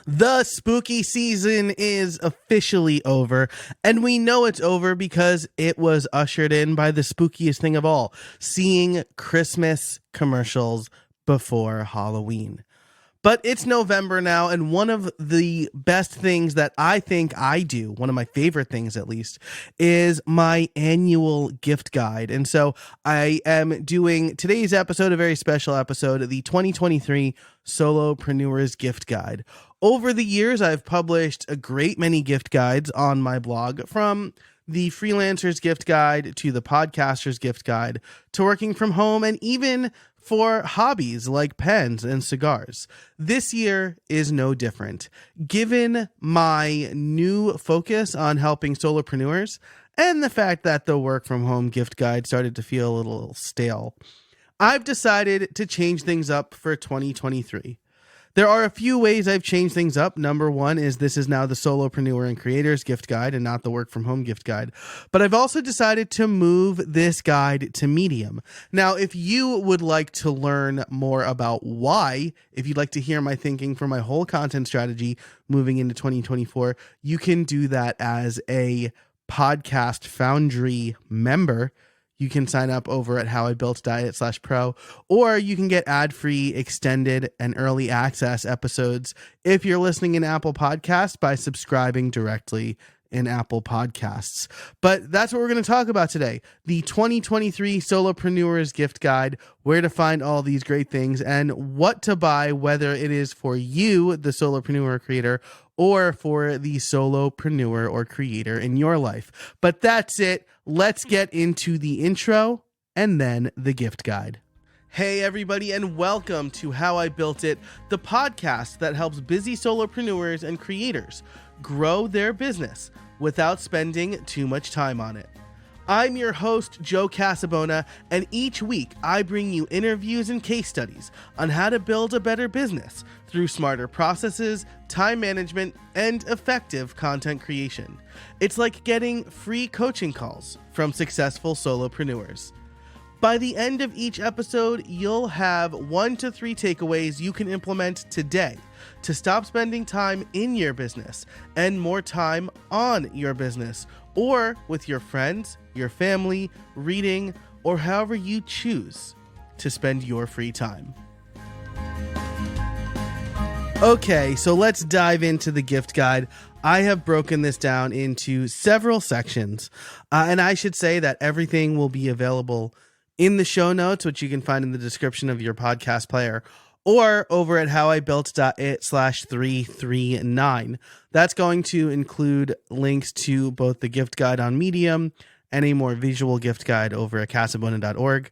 The spooky season is officially over, and we know it's over because it was ushered in by the spookiest thing of all, seeing Christmas commercials before Halloween. But it's November now, and one of the best things that I think I do, one of my favorite things at least, is my annual gift guide. And so I am doing today's episode, a very special episode, the 2023 Solopreneurs Gift Guide. Over the years, I've published a great many gift guides on my blog, from the freelancers gift guide to the podcasters gift guide to working from home, and even for hobbies like pens and cigars. This year is no different. Given my new focus on helping solopreneurs and the fact that the work from home gift guide started to feel a little stale, I've decided to change things up for 2023. There are a few ways I've changed things up. Number one is this is now the Solopreneur and Creators gift guide and not the Work From Home gift guide. But I've also decided to move this guide to Medium. Now, if you would like to learn more about why, if you'd like to hear my thinking for my whole content strategy moving into 2024, you can do that as a Podcast Foundry member. You can sign up over at howibuiltdiet.pro, or you can get ad-free, extended, and early access episodes if you're listening in Apple Podcasts by subscribing directly in Apple Podcasts. But that's what we're going to talk about today. The 2023 Solopreneurs Gift Guide, where to find all these great things, and what to buy, whether it is for you, the solopreneur creator, or for the solopreneur or creator in your life. But that's it. Let's get into the intro and then the gift guide. Hey everybody, and welcome to How I Built It, the podcast that helps busy solopreneurs and creators grow their business without spending too much time on it. I'm your host, Joe Casabona, and each week I bring you interviews and case studies on how to build a better business through smarter processes, time management, and effective content creation. It's like getting free coaching calls from successful solopreneurs. By the end of each episode, you'll have 1 to 3 takeaways you can implement today to stop spending time in your business and more time on your business, or with your friends, your family, reading, or however you choose to spend your free time. Okay, so let's dive into the gift guide. I have broken this down into several sections, and I should say that everything will be available in the show notes, which you can find in the description of your podcast player, or over at howibuilt.it/339. That's going to include links to both the gift guide on Medium and a more visual gift guide over at casabona.org.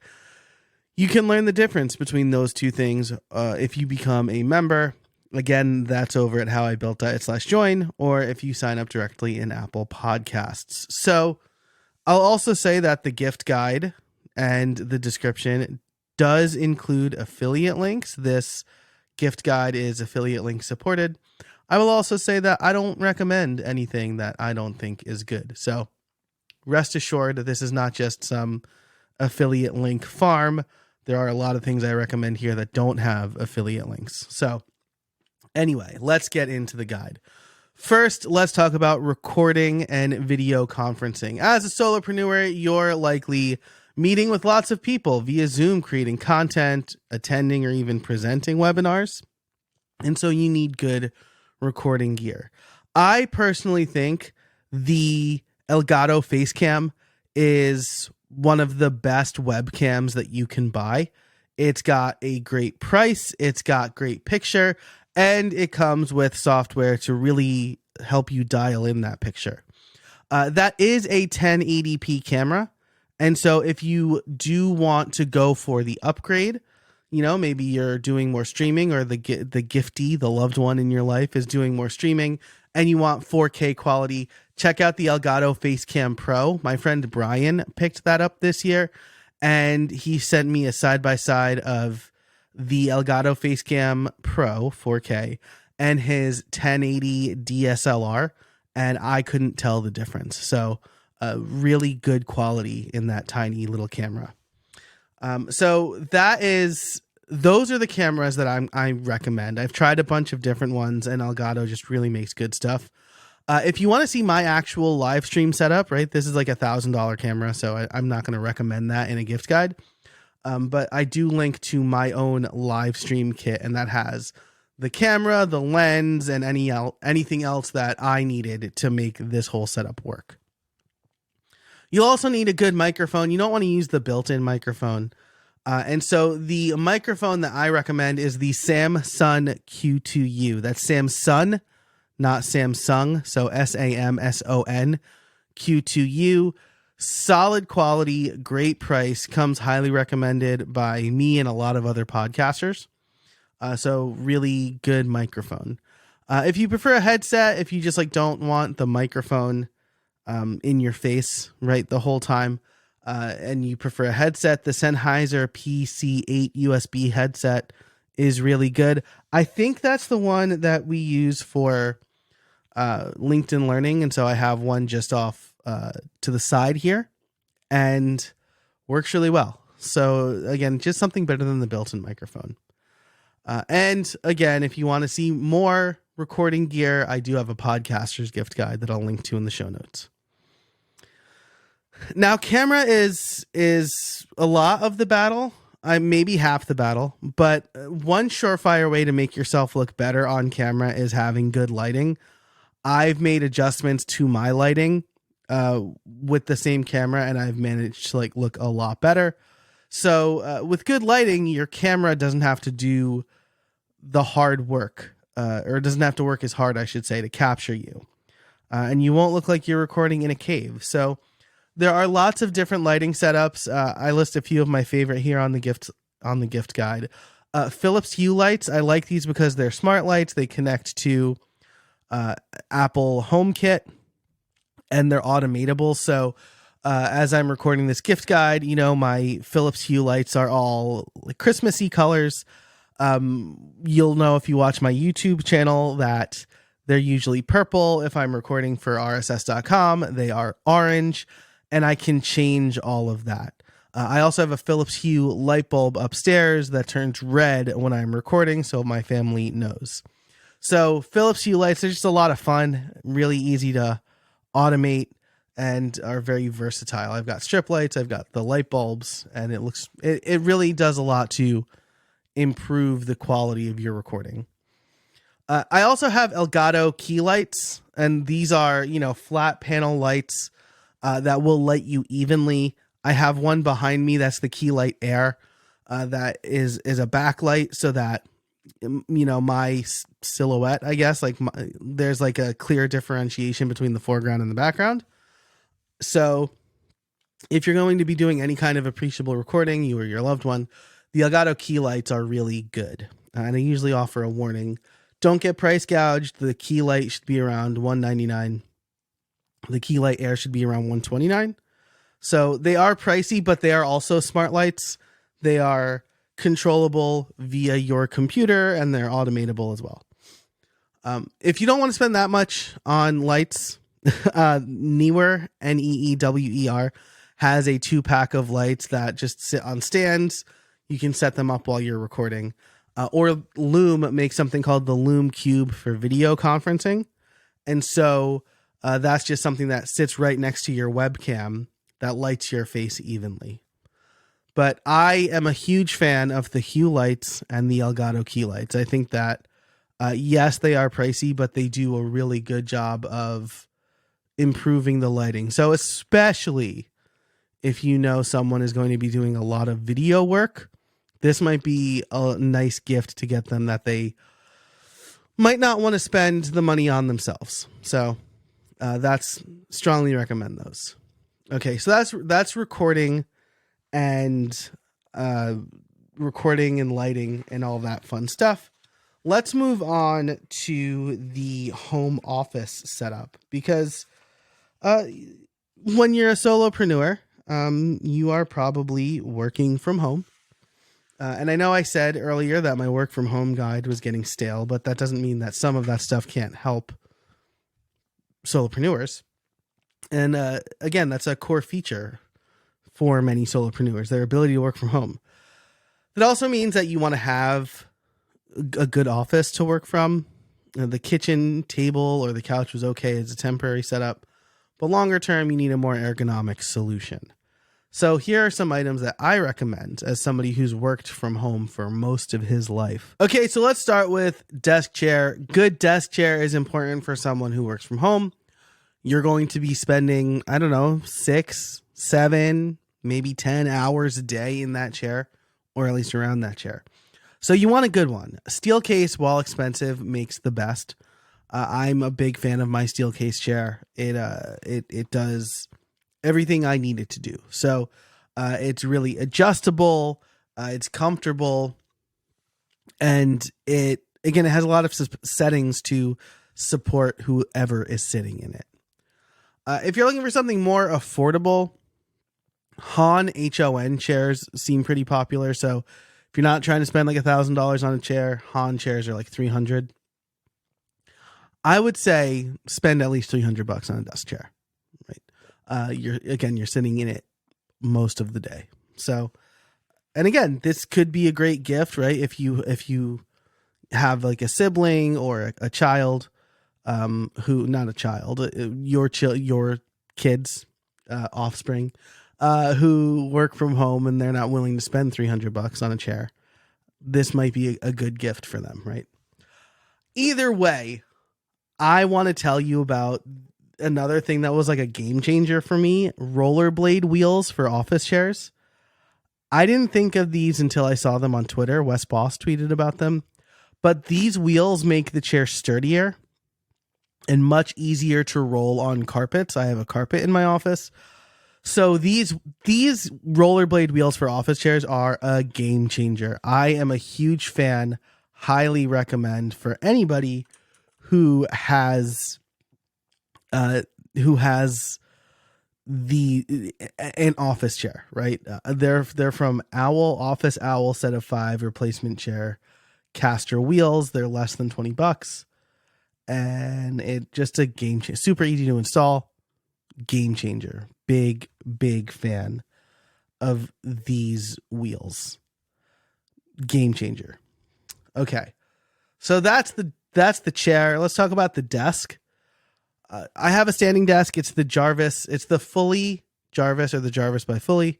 You can learn the difference between those two things if you become a member. Again, that's over at howibuilt.it/join, or if you sign up directly in Apple Podcasts. So I'll also say that the gift guide and the description does include affiliate links. This gift guide is affiliate link supported. I will also say that I don't recommend anything that I don't think is good. So rest assured that this is not just some affiliate link farm. There are a lot of things I recommend here that don't have affiliate links. So anyway, let's get into the guide. First, let's talk about recording and video conferencing. As a solopreneur, you're likely meeting with lots of people via Zoom, creating content, attending, or even presenting webinars. And so you need good recording gear. I personally think the Elgato Facecam is one of the best webcams that you can buy. It's got a great price, it's got great picture, and it comes with software to really help you dial in that picture. That is a 1080p camera. And so if you do want to go for the upgrade, you know, maybe you're doing more streaming, or the giftie, the loved one in your life, is doing more streaming and you want 4K quality, check out the Elgato Facecam Pro. My friend Brian picked that up this year, and he sent me a side-by-side of the Elgato Facecam Pro 4K and his 1080 DSLR, and I couldn't tell the difference. So really good quality in that tiny little camera. So that is those are the cameras that I recommend. I've tried a bunch of different ones, and Elgato just really makes good stuff. If you want to see my actual live stream setup, right, this is like $1,000 camera, so I'm not going to recommend that in a gift guide. But I do link to my own live stream kit, and that has the camera, the lens, and anything else that I needed to make this whole setup work. You'll also need a good microphone. You don't want to use the built-in microphone. And so the microphone that I recommend is the Samson Q2U. That's Samson, not Samsung. So Samson Q2U. Solid quality, great price, comes highly recommended by me and a lot of other podcasters. So really good microphone. If you prefer a headset, if you just like don't want the microphone in your face, right, the whole time, and you prefer a headset, the Sennheiser PC8 USB headset is really good. I think that's the one that we use for LinkedIn Learning, and so I have one just off to the side here, and works really well. So again, just something better than the built-in microphone. And again, if you want to see more recording gear, I do have a podcaster's gift guide that I'll link to in the show notes. Now, camera is a lot of the battle, maybe half the battle, but one surefire way to make yourself look better on camera is having good lighting. I've made adjustments to my lighting with the same camera, and I've managed to like look a lot better. So with good lighting, your camera doesn't have to do the hard work, or doesn't have to work as hard, I should say, to capture you. And you won't look like you're recording in a cave. So there are lots of different lighting setups. I list a few of my favorite here on the gift guide. Philips Hue lights. I like these because they're smart lights. They connect to Apple HomeKit, and they're automatable. So as I'm recording this gift guide, you know, my Philips Hue lights are all like Christmassy colors. You'll know if you watch my YouTube channel that they're usually purple. If I'm recording for RSS.com, they are orange, and I can change all of that. I also have a Philips Hue light bulb upstairs that turns red when I'm recording, so my family knows. So Philips Hue lights are just a lot of fun, really easy to automate, and are very versatile. I've got strip lights, I've got the light bulbs, and it really does a lot to improve the quality of your recording. I also have Elgato key lights, and these are, you know, flat panel lights that will light you evenly. I have one behind me that's the Key Light Air that is a backlight, so that, you know, my silhouette, I guess, like there's like a clear differentiation between the foreground and the background. So if you're going to be doing any kind of appreciable recording, you or your loved one, the Elgato key lights are really good. And I usually offer a warning. Don't get price gouged. The key light should be around $199. The Key Light Air should be around $129. So they are pricey, but they are also smart lights. They are controllable via your computer, and they're automatable as well. If you don't want to spend that much on lights, Neewer, Neewer, has a 2-pack of lights that just sit on stands. You can set them up while you're recording. Or Loom makes something called the Loom Cube for video conferencing. And so that's just something that sits right next to your webcam that lights your face evenly. But I am a huge fan of the Hue lights and the Elgato key lights. I think that, yes, they are pricey, but they do a really good job of improving the lighting. So especially if you know someone is going to be doing a lot of video work, this might be a nice gift to get them that they might not want to spend the money on themselves. So that's strongly recommend those. Okay, so that's recording and lighting and all that fun stuff. Let's move on to the home office setup, because when you're a solopreneur, you are probably working from home. And I know I said earlier that my work from home guide was getting stale, but that doesn't mean that some of that stuff can't help solopreneurs. And again, that's a core feature for many solopreneurs, their ability to work from home. It also means that you want to have a good office to work from. The kitchen table or the couch was okay as a temporary setup, but longer term, you need a more ergonomic solution. So here are some items that I recommend as somebody who's worked from home for most of his life. Okay, so let's start with desk chair. Good desk chair is important for someone who works from home. You're going to be spending, 6, 7, maybe 10 hours a day in that chair, or at least around that chair. So you want a good one. A steel case, while expensive, makes the best. I'm a big fan of my steel case chair. It does everything I need it to do. So it's really adjustable. It's comfortable. And it has a lot of settings to support whoever is sitting in it. If you're looking for something more affordable, HON chairs seem pretty popular. So if you're not trying to spend like $1,000 on a chair, HON chairs are like $300. I would say spend at least $300 on a desk chair, right? You're sitting in it most of the day. So, and again, this could be a great gift, right? If you have like a sibling or a child, your kids, offspring, who work from home and they're not willing to spend $300 on a chair, this might be a good gift for them, right? Either way, I want to tell you about another thing that was like a game changer for me: rollerblade wheels for office chairs. I didn't think of these until I saw them on Twitter. Wes Boss tweeted about them, but these wheels make the chair sturdier and much easier to roll on carpets. I have a carpet in my office. So these rollerblade wheels for office chairs are a game changer. I am a huge fan, highly recommend for anybody who has an office chair, right? They're from Office Owl set of 5 replacement chair caster wheels. They're less than $20. And it just a game changer, super easy to install, game changer. Big fan of these wheels. Game changer. Okay. So that's the chair. Let's talk about the desk. I have a standing desk. It's the Jarvis. It's the Fully Jarvis, or the Jarvis by Fully.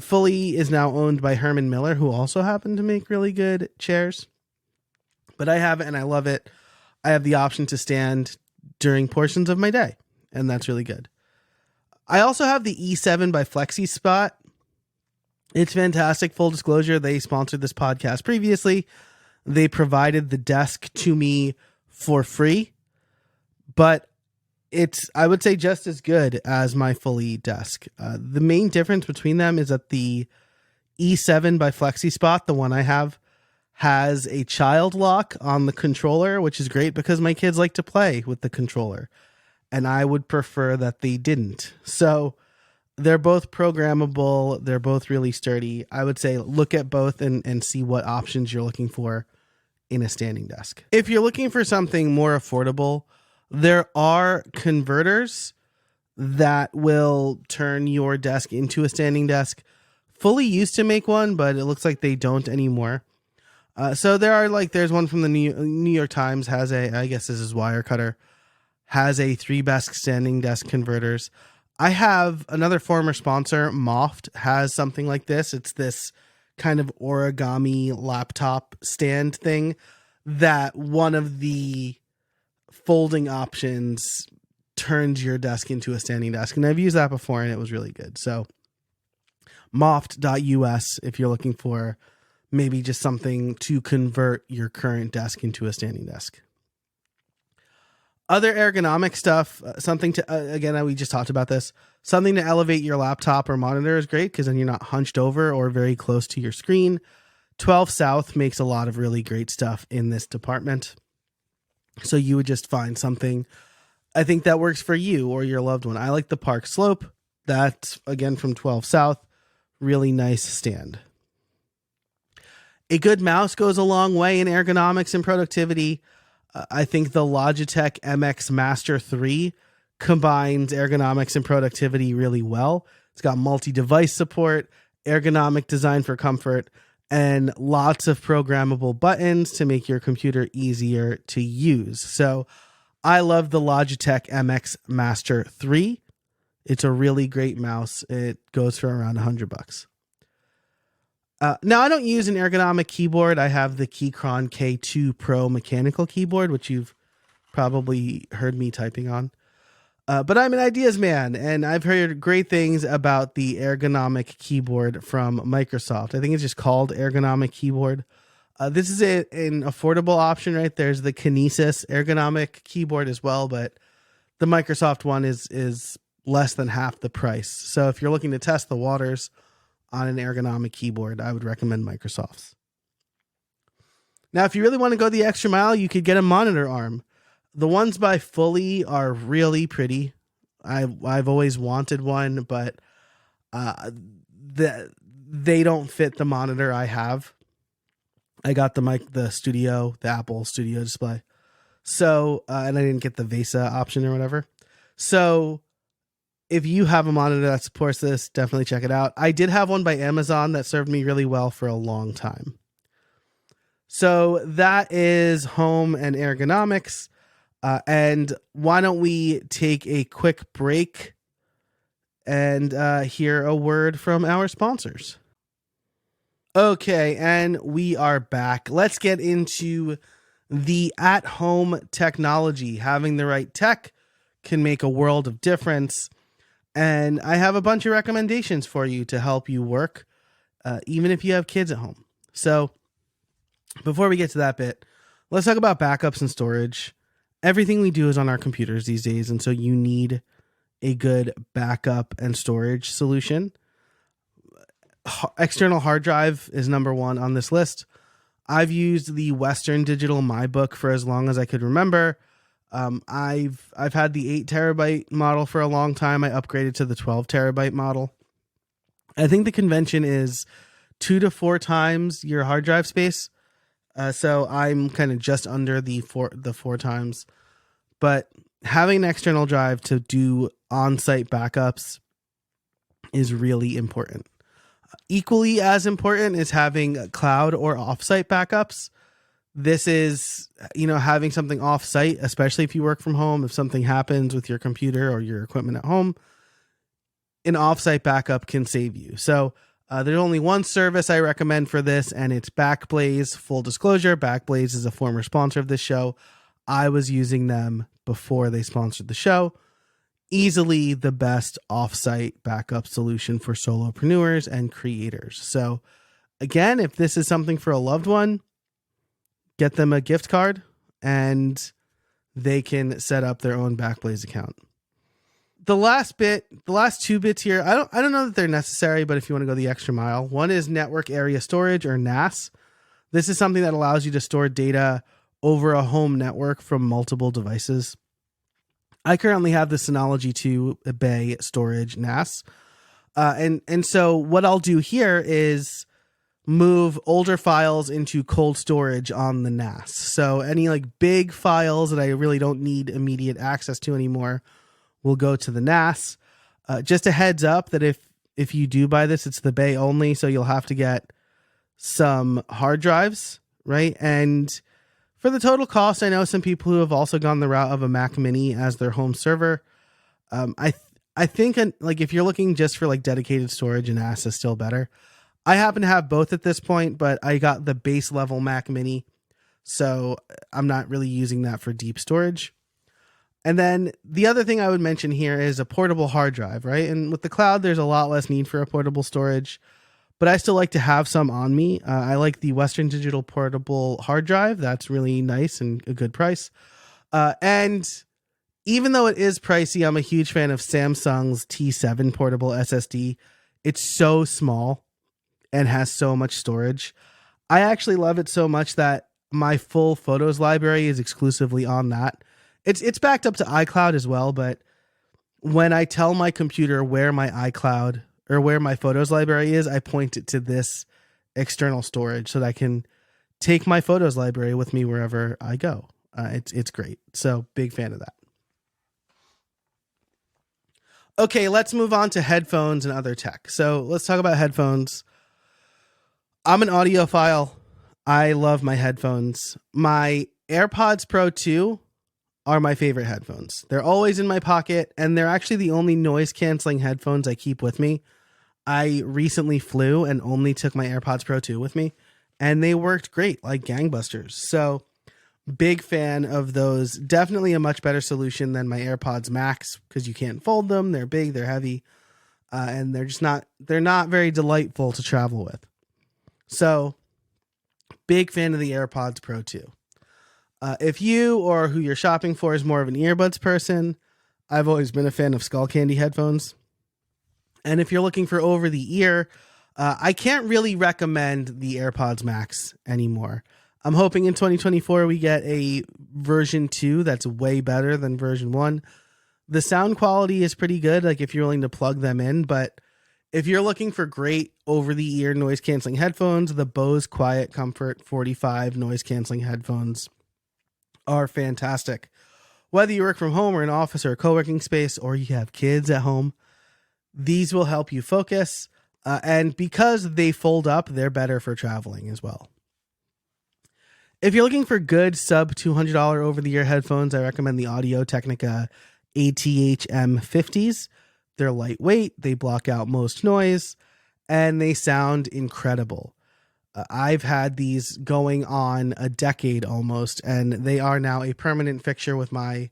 Fully is now owned by Herman Miller, who also happen to make really good chairs. But I have it and I love it. I have the option to stand during portions of my day, and that's really good. I also have the E7 by Flexi Spot. It's fantastic. Full disclosure, they sponsored this podcast previously. They provided the desk to me for free, but it's, I would say, just as good as my Fully desk. The main difference between them is that the E7 by Flexi Spot, the one I have, has a child lock on the controller, which is great because my kids like to play with the controller, and I would prefer that they didn't. So they're both programmable. They're both really sturdy. I would say look at both and see what options you're looking for in a standing desk. If you're looking for something more affordable, there are converters that will turn your desk into a standing desk. Fully used to make one, but it looks like they don't anymore. So there are there's one from the New York Times has I guess this is Wirecutter, has a 3 best standing desk converters. I have another former sponsor, Moft, has something like this. It's this kind of origami laptop stand thing that one of the folding options turns your desk into a standing desk. And I've used that before and it was really good. So moft.us if you're looking for maybe just something to convert your current desk into a standing desk. Other ergonomic stuff, something to, again, we just talked about this, something to elevate your laptop or monitor is great because then you're not hunched over or very close to your screen. 12 South makes a lot of really great stuff in this department. So you would just find something, I think, that works for you or your loved one. I like the Park Slope. That's, again, from 12 South. Really nice stand. A good mouse goes a long way in ergonomics and productivity. I think the Logitech MX Master 3 combines ergonomics and productivity really well. It's got multi-device support, ergonomic design for comfort, and lots of programmable buttons to make your computer easier to use. So I love the Logitech MX Master 3. It's a really great mouse. It goes for around $100. Now, I don't use an ergonomic keyboard. I have the Keychron K2 Pro mechanical keyboard, which you've probably heard me typing on. But I'm an ideas man, and I've heard great things about the ergonomic keyboard from Microsoft. I think it's just called ergonomic keyboard. This is an affordable option, right? There's the Kinesis ergonomic keyboard as well, but the Microsoft one is less than half the price. So if you're looking to test the waters on an ergonomic keyboard, I would recommend Microsoft's. Now, if you really want to go the extra mile, you could get a monitor arm. The ones by Fully are really pretty. I've always wanted one, but they don't fit the monitor I have. I got the Apple Studio display. So, and I didn't get the VESA option or whatever. So if you have a monitor that supports this, definitely check it out. I did have one by Amazon that served me really well for a long time. So that is home and ergonomics. And why don't we take a quick break and hear a word from our sponsors. Okay, and we are back. Let's get into the at-home technology. Having the right tech can make a world of difference. And I have a bunch of recommendations for you to help you work, even if you have kids at home. So before we get to that bit, let's talk about backups and storage. Everything we do is on our computers these days, and so you need a good backup and storage solution. External hard drive is number one on this list. I've used the Western Digital MyBook for as long as I could remember. I've had the 8 terabyte model for a long time. I upgraded to the 12 terabyte model. I think the convention is 2 to 4 times your hard drive space. So I'm kind of just under the four times. But having an external drive to do on-site backups is really important. Equally as important is having cloud or off-site backups. This is, having something off-site, especially if you work from home. If something happens with your computer or your equipment at home, an off-site backup can save you. So there's only one service I recommend for this, and it's Backblaze. Full disclosure, Backblaze is a former sponsor of this show. I was using them before they sponsored the show. Easily the best off-site backup solution for solopreneurs and creators. So again, if this is something for a loved one, get them a gift card and they can set up their own Backblaze account. The last two bits here, I don't know that they're necessary, but if you want to go the extra mile, one is network area storage, or NAS. This is something that allows you to store data over a home network from multiple devices. I currently have the Synology 2 Bay storage NAS. And so what I'll do here is move older files into cold storage on the NAS. So any big files that I really don't need immediate access to anymore will go to the NAS. Just a heads up that if you do buy this, it's the Bay only. So you'll have to get some hard drives, right? And for the total cost, I know some people who have also gone the route of a Mac Mini as their home server. I think if you're looking just for dedicated storage, an NAS is still better. I happen to have both at this point, but I got the base level Mac Mini, so I'm not really using that for deep storage. And then the other thing I would mention here is a portable hard drive, right? And with the cloud, there's a lot less need for a portable storage, but I still like to have some on me. I like the Western Digital portable hard drive. That's really nice and a good price. And even though it is pricey, I'm a huge fan of Samsung's T7 portable SSD. It's so small and has so much storage. I actually love it so much that my full photos library is exclusively on that. It's backed up to iCloud as well, but when I tell my computer where my iCloud or where my photos library is, I point it to this external storage so that I can take my photos library with me wherever I go. It's great. So big fan of that. Okay, let's move on to headphones and other tech. So let's talk about headphones. I'm an audiophile. I love my headphones. My AirPods Pro 2 are my favorite headphones. They're always in my pocket, and they're actually the only noise canceling headphones I keep with me. I recently flew and only took my AirPods Pro 2 with me, and they worked great, like gangbusters. So, big fan of those. Definitely a much better solution than my AirPods Max because you can't fold them. They're big, they're heavy, and they're not very delightful to travel with. So, big fan of the AirPods Pro 2. If you or who you're shopping for is more of an earbuds person, I've always been a fan of Skull Candy headphones. And if you're looking for over the ear, I can't really recommend the AirPods Max anymore. I'm hoping in 2024 we get a version 2 that's way better than version 1. The sound quality is pretty good, like if you're willing to plug them in, but if you're looking for great over-the-ear noise-canceling headphones, the Bose Quiet Comfort 45 noise-canceling headphones are fantastic. Whether you work from home or an office or a co-working space, or you have kids at home, these will help you focus. And because they fold up, they're better for traveling as well. If you're looking for good sub $200 over-the-ear headphones, I recommend the Audio-Technica ATH-M 50s. They're lightweight, they block out most noise, and they sound incredible. I've had these going on a decade almost, and they are now a permanent fixture with my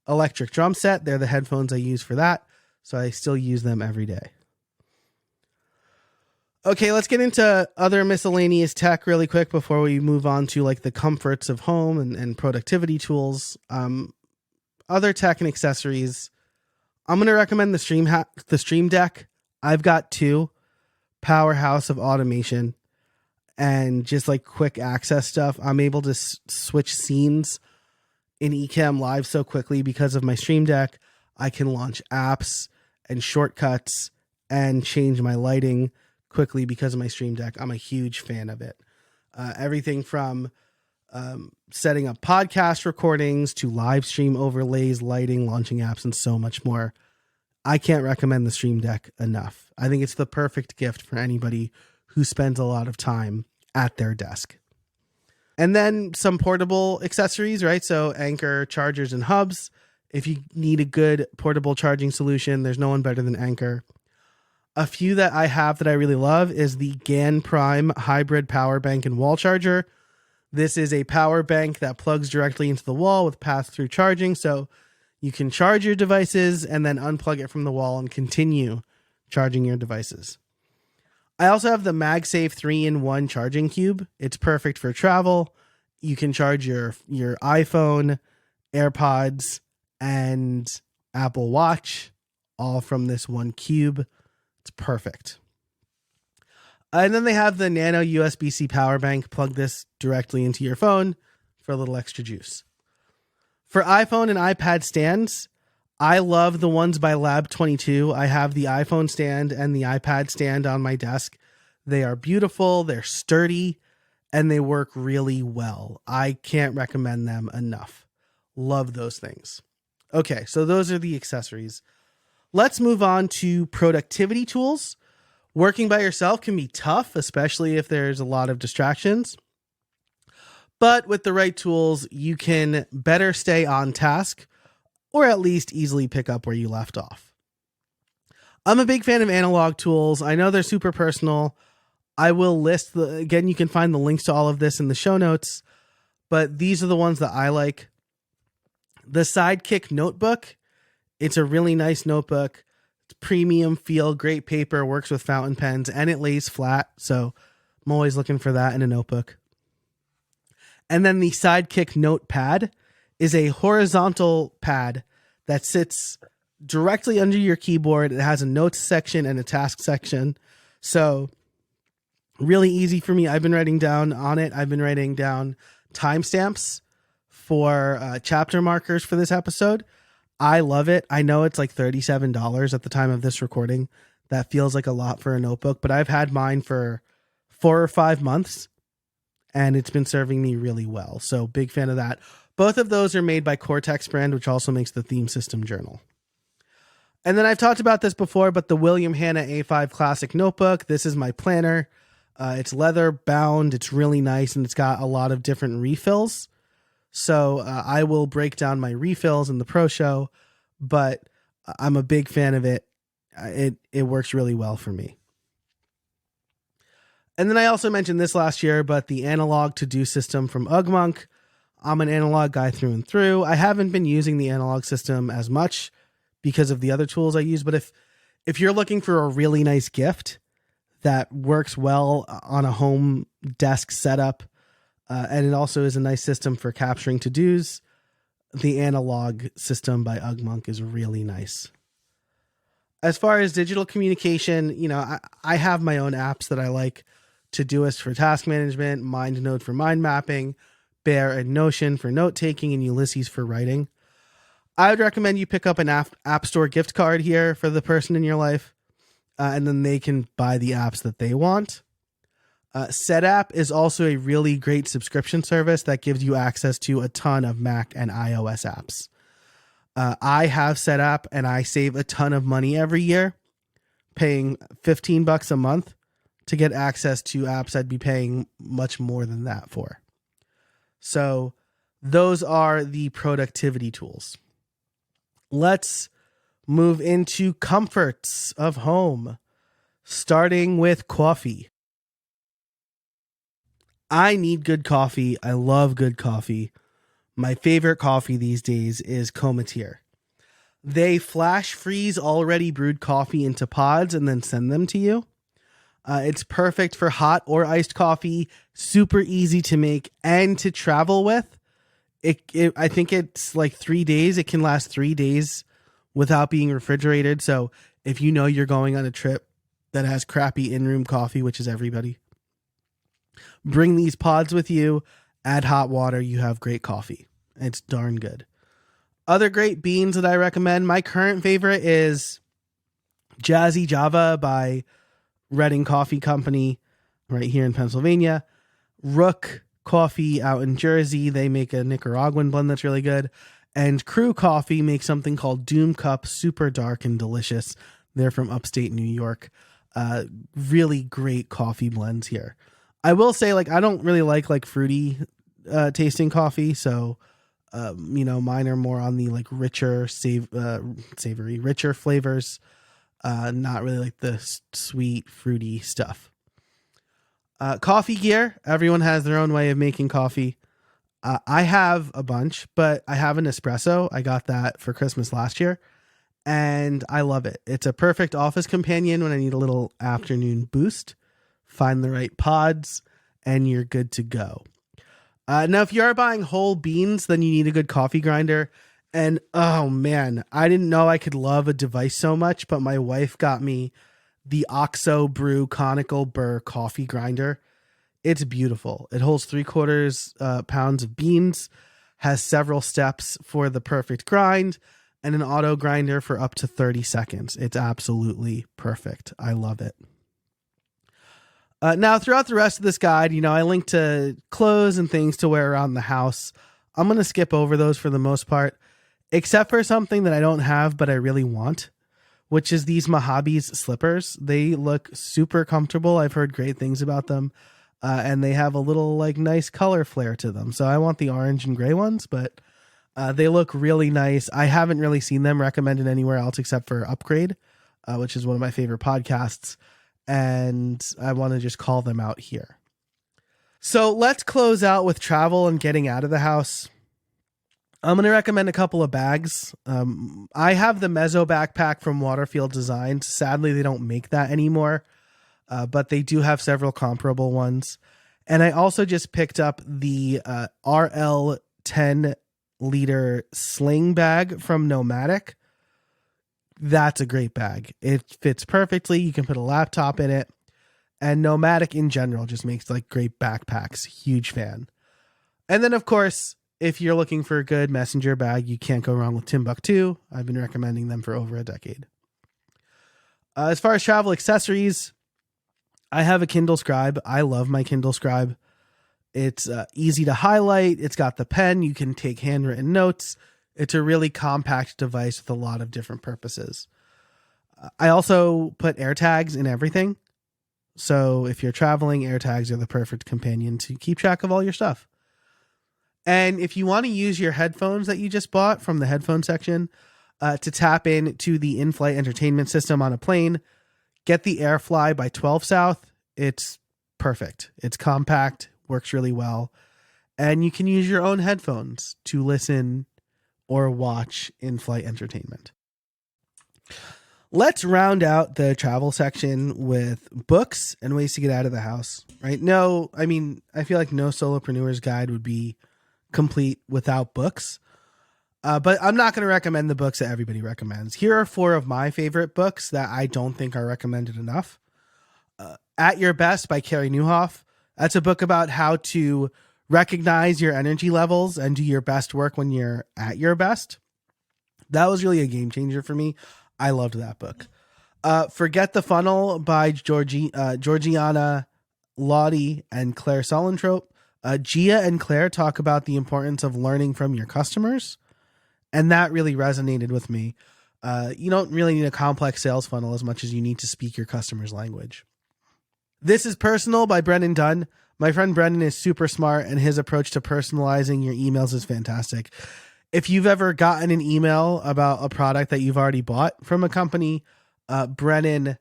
electric drum set. They're the headphones I use for that, so I still use them every day. Okay, let's get into other miscellaneous tech really quick before we move on to like the comforts of home and productivity tools. Other tech and accessories. I'm going to recommend the Stream Deck. I've got 2. Powerhouse of automation and just like quick access stuff. I'm able to switch scenes in Ecamm Live so quickly because of my Stream Deck. I can launch apps and shortcuts and change my lighting quickly because of my Stream Deck. I'm a huge fan of it. Everything from setting up podcast recordings to live stream overlays, lighting, launching apps, and so much more. I can't recommend the Stream Deck enough. I think it's the perfect gift for anybody who spends a lot of time at their desk. And then some portable accessories, right? So Anker chargers and hubs. If you need a good portable charging solution, there's no one better than Anker. A few that I have that I really love is the GAN Prime hybrid power bank and wall charger. This is a power bank that plugs directly into the wall with pass-through charging. So you can charge your devices and then unplug it from the wall and continue charging your devices. I also have the MagSafe 3-in-1 charging cube. It's perfect for travel. You can charge your iPhone, AirPods, and Apple Watch all from this one cube. It's perfect. And then they have the Nano USB-C power bank. Plug this directly into your phone for a little extra juice. For iPhone and iPad stands, I love the ones by Lab 22. I have the iPhone stand and the iPad stand on my desk. They are beautiful, they're sturdy, and they work really well. I can't recommend them enough. Love those things. Okay, so those are the accessories. Let's move on to productivity tools. Working by yourself can be tough, especially if there's a lot of distractions. But with the right tools, you can better stay on task or at least easily pick up where you left off. I'm a big fan of analog tools. I know they're super personal. I will list again, you can find the links to all of this in the show notes, but these are the ones that I like. The Sidekick notebook. It's a really nice notebook. It's premium feel, great paper, works with fountain pens, and it lays flat. So I'm always looking for that in a notebook. And then the Sidekick notepad is a horizontal pad that sits directly under your keyboard. It has a notes section and a task section. So really easy for me. I've been writing down on it. I've been writing down timestamps for chapter markers for this episode. I love it. I know it's like $37 at the time of this recording. That feels like a lot for a notebook, but I've had mine for 4 or 5 months and it's been serving me really well. So big fan of that. Both of those are made by Cortex brand, which also makes the theme system journal. And then I've talked about this before, but the William Hanna A5 Classic Notebook. This is my planner. It's leather bound. It's really nice, and it's got a lot of different refills. So I will break down my refills in the pro show, but I'm a big fan of it. It works really well for me. And then I also mentioned this last year, but the analog to-do system from Ugmonk. I'm an analog guy through and through. I haven't been using the analog system as much because of the other tools I use, but if you're looking for a really nice gift that works well on a home desk setup, and it also is a nice system for capturing to-dos, the analog system by Ugmonk is really nice. As far as digital communication, I have my own apps that I like. Todoist for task management, MindNote for mind mapping, Bear and Notion for note taking, and Ulysses for writing. I would recommend you pick up an app store gift card here for the person in your life, and then they can buy the apps that they want. SetApp is also a really great subscription service that gives you access to a ton of Mac and iOS apps. I have SetApp, and I save a ton of money every year, paying $15 a month to get access to apps I'd be paying much more than that for. So those are the productivity tools. Let's move into comforts of home, starting with coffee. I need good coffee. I love good coffee. My favorite coffee these days is Cometeer. They flash freeze already brewed coffee into pods and then send them to you. It's perfect for hot or iced coffee, super easy to make and to travel with. I think it's like 3 days. It can last 3 days without being refrigerated. So if you're going on a trip that has crappy in-room coffee, which is everybody, bring these pods with you, add hot water, you have great coffee. It's darn good. Other great beans that I recommend. My current favorite is Jazzy Java by Reading Coffee Company right here in Pennsylvania. Rook Coffee out in Jersey. They make a Nicaraguan blend that's really good. And Crew Coffee makes something called Doom Cup, super dark and delicious. They're from upstate New York. Really great coffee blends here. I will say, I don't really like fruity tasting coffee. So, mine are more on the richer, savory, richer flavors. Not really like the sweet, fruity stuff. Coffee gear. Everyone has their own way of making coffee. I have a bunch, but I have an espresso. I got that for Christmas last year, and I love it. It's a perfect office companion when I need a little afternoon boost. Find the right pods, and you're good to go. Now, if you are buying whole beans, then you need a good coffee grinder. And oh man, I didn't know I could love a device so much, but my wife got me the OXO Brew Conical Burr coffee grinder. It's beautiful. It holds 3/4 pounds of beans, has several steps for the perfect grind, and an auto grinder for up to 30 seconds. It's absolutely perfect. I love it. Now, throughout the rest of this guide, I link to clothes and things to wear around the house. I'm going to skip over those for the most part, except for something that I don't have, but I really want, which is these hobbies slippers. They look super comfortable. I've heard great things about them. And they have a little nice color flare to them. So I want the orange and gray ones, but they look really nice. I haven't really seen them recommended anywhere else except for Upgrade, which is one of my favorite podcasts. And I want to just call them out here. So let's close out with travel and getting out of the house. I'm going to recommend a couple of bags. I have the Mezzo backpack from Waterfield Designs. Sadly, they don't make that anymore, but they do have several comparable ones. And I also just picked up the RL 10-liter sling bag from Nomadic. That's a great bag. It fits perfectly. You can put a laptop in it. And Nomadic in general just makes great backpacks. Huge fan. And then, of course, if you're looking for a good messenger bag, you can't go wrong with Timbuk2. I've been recommending them for over a decade. As far as travel accessories, I have a Kindle Scribe. I love my Kindle Scribe. It's easy to highlight. It's got the pen. You can take handwritten notes. It's a really compact device with a lot of different purposes. I also put AirTags in everything. So if you're traveling, AirTags are the perfect companion to keep track of all your stuff. And if you want to use your headphones that you just bought from the headphone section to tap into the in-flight entertainment system on a plane, get the AirFly by 12 South. It's perfect. It's compact, works really well. And you can use your own headphones to listen or watch in-flight entertainment. Let's round out the travel section with books and ways to get out of the house, right? I feel like no solopreneur's guide would be complete without books. But I'm not going to recommend the books that everybody recommends. Here are 4 of my favorite books that I don't think are recommended enough. At Your Best by Carey Nieuwhof. That's a book about how to recognize your energy levels and do your best work when you're at your best. That was really a game changer for me. I loved that book. Forget the Funnel by Georgiana Lottie and Claire Solentrope. Gia and Claire talk about the importance of learning from your customers. And that really resonated with me. You don't really need a complex sales funnel as much as you need to speak your customer's language. This is Personal by Brendan Dunn. My friend Brendan is super smart, and his approach to personalizing your emails is fantastic. If you've ever gotten an email about a product that you've already bought from a company, Brennan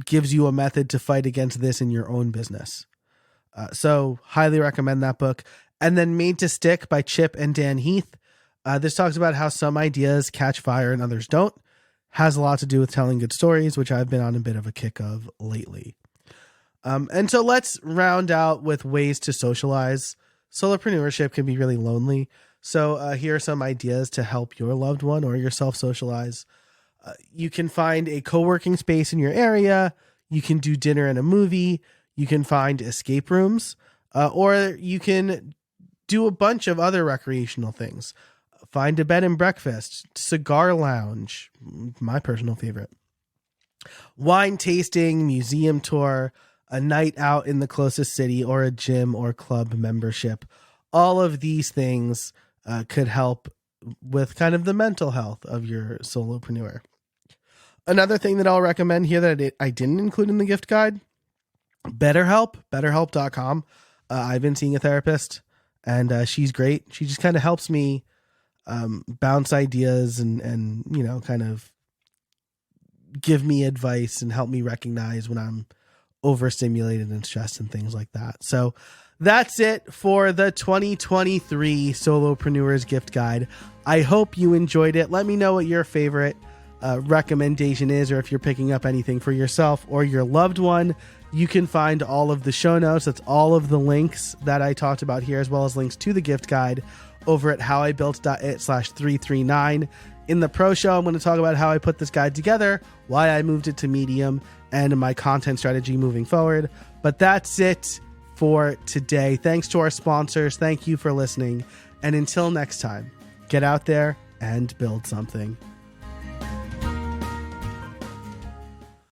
gives you a method to fight against this in your own business. So highly recommend that book. And then Made to Stick by Chip and Dan Heath. This talks about how some ideas catch fire and others don't. Has a lot to do with telling good stories, which I've been on a bit of a kick of lately. And so let's round out with ways to socialize. Solopreneurship can be really lonely. So here are some ideas to help your loved one or yourself socialize. You can find a co-working space in your area. You can do dinner and a movie. You can find escape rooms, or you can do a bunch of other recreational things. Find a bed and breakfast, cigar lounge, my personal favorite, wine tasting, museum tour, a night out in the closest city, or a gym or club membership. All of these things could help with kind of the mental health of your solopreneur. Another thing that I'll recommend here that I didn't include in the gift guide, BetterHelp, betterhelp.com. I've been seeing a therapist, and she's great. She just kind of helps me bounce ideas and kind of give me advice and help me recognize when I'm overstimulated and stressed and things like that. So that's it for the 2023 Solopreneurs Gift Guide. I hope you enjoyed it. Let me know what your favorite recommendation is, or if you're picking up anything for yourself or your loved one. You can find all of the show notes. That's all of the links that I talked about here, as well as links to the gift guide over at howibuilt.it/339. In the pro show, I'm going to talk about how I put this guide together, why I moved it to Medium, and my content strategy moving forward. But that's it for today. Thanks to our sponsors. Thank you for listening. And until next time, get out there and build something.